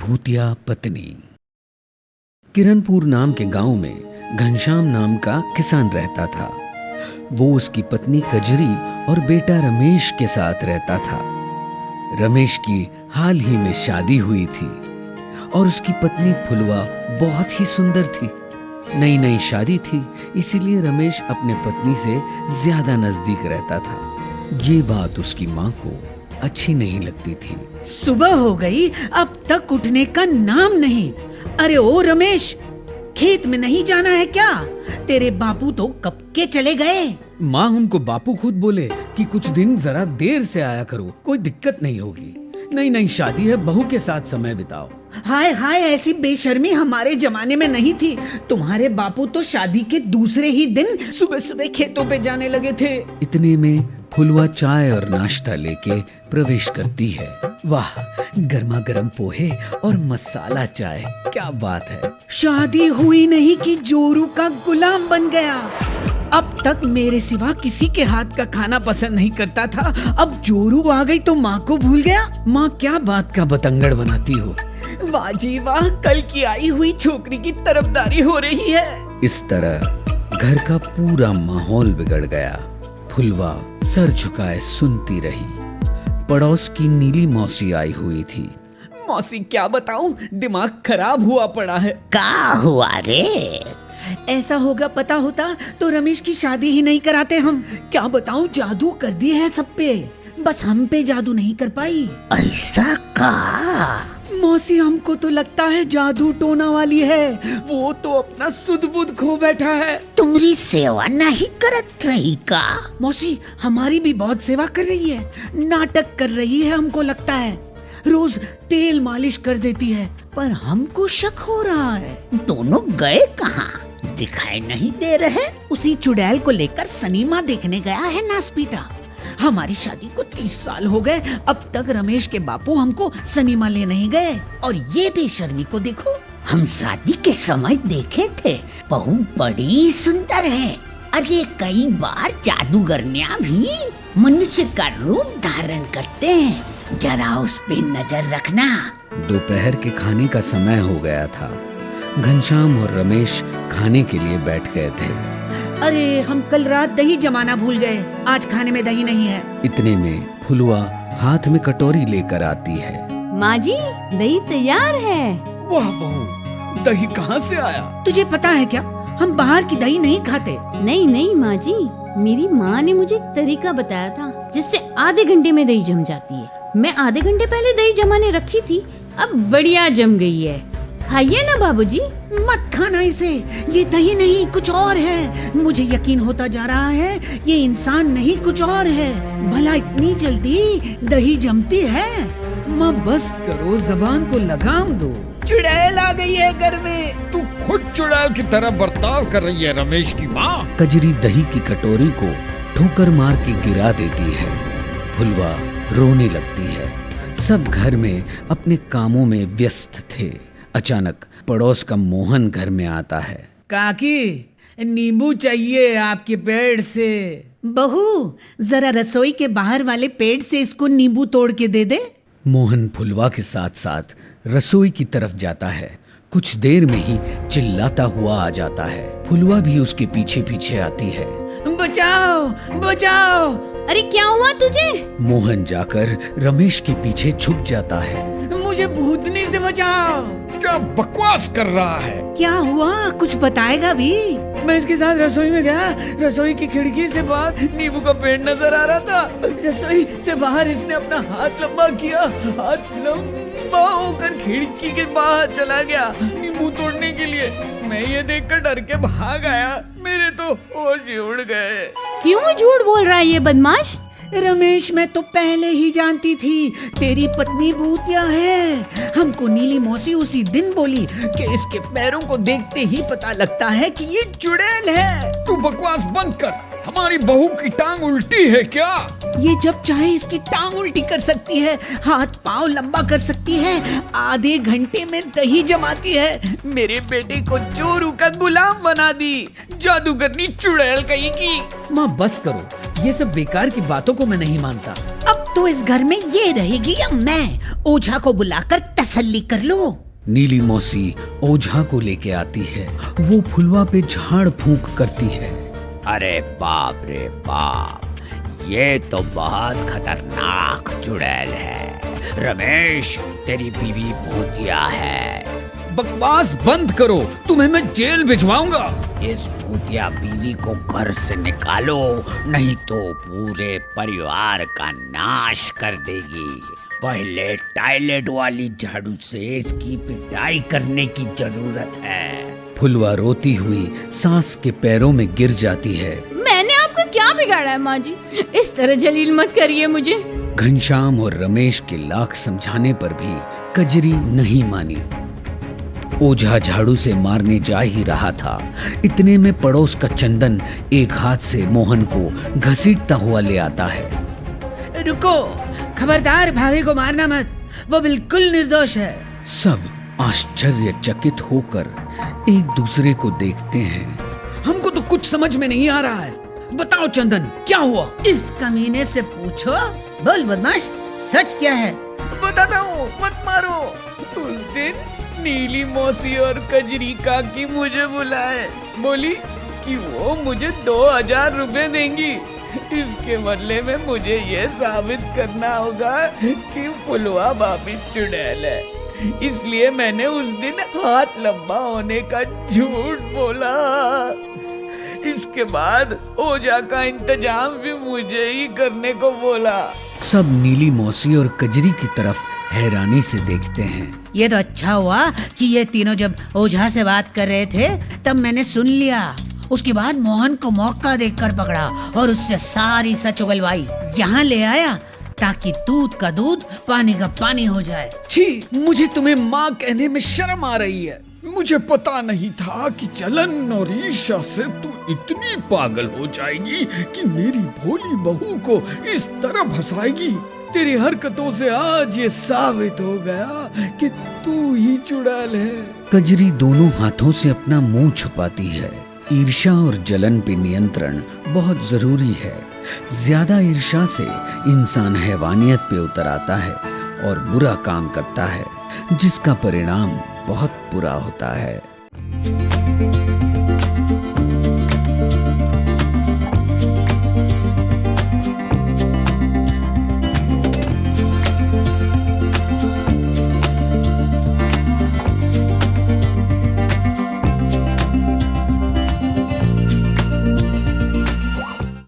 भूतिया पत्नी। किरणपुर नाम के गांव में घनश्याम नाम का किसान रहता था। वो उसकी पत्नी कजरी और बेटा रमेश के साथ रहता था। रमेश की हाल ही में शादी हुई थी और उसकी पत्नी फुलवा बहुत ही सुंदर थी। नई नई शादी थी, इसीलिए रमेश अपने पत्नी से ज्यादा नजदीक रहता था। ये बात उसकी माँ को अच्छी नहीं लगती थी। सुबह हो गई, अब तक उठने का नाम नहीं। अरे ओ रमेश, खेत में नहीं जाना है क्या? तेरे बापू तो कब के चले गए। माँ उनको बापू खुद बोले कि कुछ दिन जरा देर से आया करो, कोई दिक्कत नहीं होगी। नई नई शादी है, बहू के साथ समय बिताओ। हाय हाय, ऐसी बेशर्मी हमारे जमाने में नहीं थी। तुम्हारे बापू तो शादी के दूसरे ही दिन सुबह सुबह खेतों पे जाने लगे थे। इतने में फुलवा चाय और नाश्ता लेके प्रवेश करती है। वाह, गर्मा गर्म पोहे और मसाला चाय, क्या बात है। शादी हुई नहीं कि जोरू का गुलाम बन गया। अब तक मेरे सिवा किसी के हाथ का खाना पसंद नहीं करता था, अब जोरू आ गई तो माँ को भूल गया। माँ क्या बात का बतंगड़ बनाती हो। वाह जी वाह, कल की आई हुई छोकरी की तरफदारी हो रही है। इस तरह घर का पूरा माहौल बिगड़ गया। फुलवा सर झुकाए सुनती रही। पड़ोस की नीली मौसी आई हुई थी। मौसी क्या बताऊं, दिमाग खराब हुआ पड़ा है। क्या हुआ रे? ऐसा होगा पता होता तो रमेश की शादी ही नहीं कराते हम। क्या बताऊं, जादू कर दिए है सब पे, बस हम पे जादू नहीं कर पाई। ऐसा का? मौसी हमको तो लगता है जादू टोना वाली है। वो तो अपना सुध बुध खो बैठा है। तुम्हारी सेवा नहीं करत रही का? मौसी हमारी भी बहुत सेवा कर रही है, नाटक कर रही है हमको लगता है। रोज तेल मालिश कर देती है, पर हमको शक हो रहा है। दोनों गए कहाँ? दिखाई नहीं दे रहे। उसी चुड़ैल को लेकर सिनेमा देखने गया है नासपीटा। हमारी शादी को 30 साल हो गए, अब तक रमेश के बापू हमको सिनेमा ले नहीं गए। और ये बेशर्मी को देखो। हम शादी के समय देखे थे, बहू बड़ी सुंदर है। अरे कई बार जादूगरनियां भी मनुष्य का रूप धारण करते हैं, जरा उस पे नजर रखना। दोपहर के खाने का समय हो गया था। घनश्याम और रमेश खाने के लिए बैठ गए थे। अरे हम कल रात दही जमाना भूल गए, आज खाने में दही नहीं है। इतने में फुलवा हाथ में कटोरी लेकर आती है। माँ जी, दही तैयार है। वाह बहू, दही कहाँ से आया? तुझे पता है क्या, हम बाहर की दही नहीं खाते। नहीं नहीं माँ जी, मेरी माँ ने मुझे एक तरीका बताया था जिससे आधे घंटे में दही जम जाती है। मैं आधे घंटे पहले दही जमाने रखी थी, अब बढ़िया जम गई है। खाइए ना बाबूजी। मत खाना इसे, ये दही नहीं कुछ और है। मुझे यकीन होता जा रहा है ये इंसान नहीं कुछ और है। भला इतनी जल्दी दही जमती है? माँ बस करो, जबान को लगाम दो। चुड़ैल आ गई है घर में। तू खुद चुड़ैल की तरह बर्ताव कर रही है रमेश की माँ। कजरी दही की कटोरी को ठोकर मार के गिरा देती है। फुलवा रोने लगती है। सब घर में अपने कामों में व्यस्त थे। अचानक पड़ोस का मोहन घर में आता है। काकी, नींबू चाहिए आपके पेड़ से। बहू, जरा रसोई के बाहर वाले पेड़ से इसको नींबू तोड़ के दे दे। मोहन फुलवा के साथ साथ रसोई की तरफ जाता है। कुछ देर में ही चिल्लाता हुआ आ जाता है। फुलवा भी उसके पीछे पीछे आती है। बचाओ बचाओ। अरे क्या हुआ तुझे? मोहन जाकर रमेश के पीछे छुप जाता है। मुझे भूतनी से बचाओ। क्या बकवास कर रहा है? क्या हुआ, कुछ बताएगा भी? मैं इसके साथ रसोई में गया, रसोई की खिड़की से बाहर नींबू का पेड़ नजर आ रहा था। रसोई से बाहर इसने अपना हाथ लंबा किया, हाथ लंबा होकर खिड़की के बाहर चला गया नींबू तोड़ने के लिए। मैं ये देखकर डर के भाग आया, मेरे तो होश ही उड़ गए। क्यों झूठ बोल रहा है ये बदमाश? रमेश, मैं तो पहले ही जानती थी तेरी पत्नी भूतिया है। हमको नीली मौसी उसी दिन बोली कि इसके पैरों को देखते ही पता लगता है कि ये चुड़ैल है। तू बकवास बंद कर। हमारी बहू की टांग उल्टी है क्या? ये जब चाहे इसकी टांग उल्टी कर सकती है, हाथ पांव लंबा कर सकती है, आधे घंटे में दही जमाती है। मेरे बेटे को जोरू का गुलाम बना दी, जादूगरनी चुड़ैल कहीं की। माँ बस करो, ये सब बेकार की बातों को मैं नहीं मानता। अब तो इस घर में ये रहेगी या मैं ओझा को बुलाकर तसल्ली कर लो। नीली मौसी ओझा को लेके आती है। वो फुलवा पे झाड़ फूंक करती है। अरे बाप रे बाप, ये तो बहुत खतरनाक चुड़ैल है। रमेश, तेरी बीवी भूतिया है। बकवास बंद करो, तुम्हें मैं जेल भिजवाऊंगा। इस भूतिया बीवी को घर से निकालो, नहीं तो पूरे परिवार का नाश कर देगी। पहले टॉयलेट वाली झाड़ू से इसकी पिटाई करने की जरूरत है। फुलवा रोती हुई सास के पैरों में गिर जाती है। मैंने आपको क्या बिगाड़ा है माँ जी? इस तरह जलील मत करिए मुझे। घनश्याम और रमेश के लाख समझाने पर भी कजरी नहीं मानी। ओझा झाड़ू से मारने जा ही रहा था, इतने में पड़ोस का चंदन एक हाथ से मोहन को घसीटता हुआ ले आता है। रुको, खबरदार भाभी को मारना मत, वो बिल्कुल निर्दोष है। सब आश्चर्यचकित होकर एक दूसरे को देखते हैं। हमको तो कुछ समझ में नहीं आ रहा है। बताओ चंदन, क्या हुआ? इस कमीने से पूछो। बोल बदमाश, सच क्या है? बताता हूँ, मत मारो। उस दिन नीली मौसी और कजरी काकी मुझे बुलाए, बोली कि वो मुझे 2000 रुपए देंगी। इसके बदले में मुझे ये साबित करना होगा कि फुलवा भाभी चुड़ैल है। इसलिए मैंने उस दिन हाथ लंबा होने का झूठ बोला। इसके बाद ओझा का इंतजाम भी मुझे ही करने को बोला। सब नीली मौसी और कजरी की तरफ हैरानी से देखते हैं। ये तो अच्छा हुआ कि ये तीनों जब ओझा से बात कर रहे थे तब मैंने सुन लिया। उसके बाद मोहन को मौका देखकर पकड़ा और उससे सारी सच उगलवाई, यहाँ ले आया ताकि दूध का दूध पानी का पानी हो जाए। छी, मुझे तुम्हें माँ कहने में शर्म आ रही है। मुझे पता नहीं था कि जलन और ईर्ष्या से तू इतनी पागल हो जाएगी कि मेरी भोली बहू को इस तरह फंसाएगी। तेरी हरकतों से आज ये साबित हो गया कि तू ही चुड़ैल है। कजरी दोनों हाथों से अपना मुंह छुपाती है। ईर्ष्या और जलन पे नियंत्रण बहुत जरूरी है। ज्यादा ईर्ष्या से इंसान हैवानियत पे उतर आता है और बुरा काम करता है, जिसका परिणाम बहुत बुरा होता है।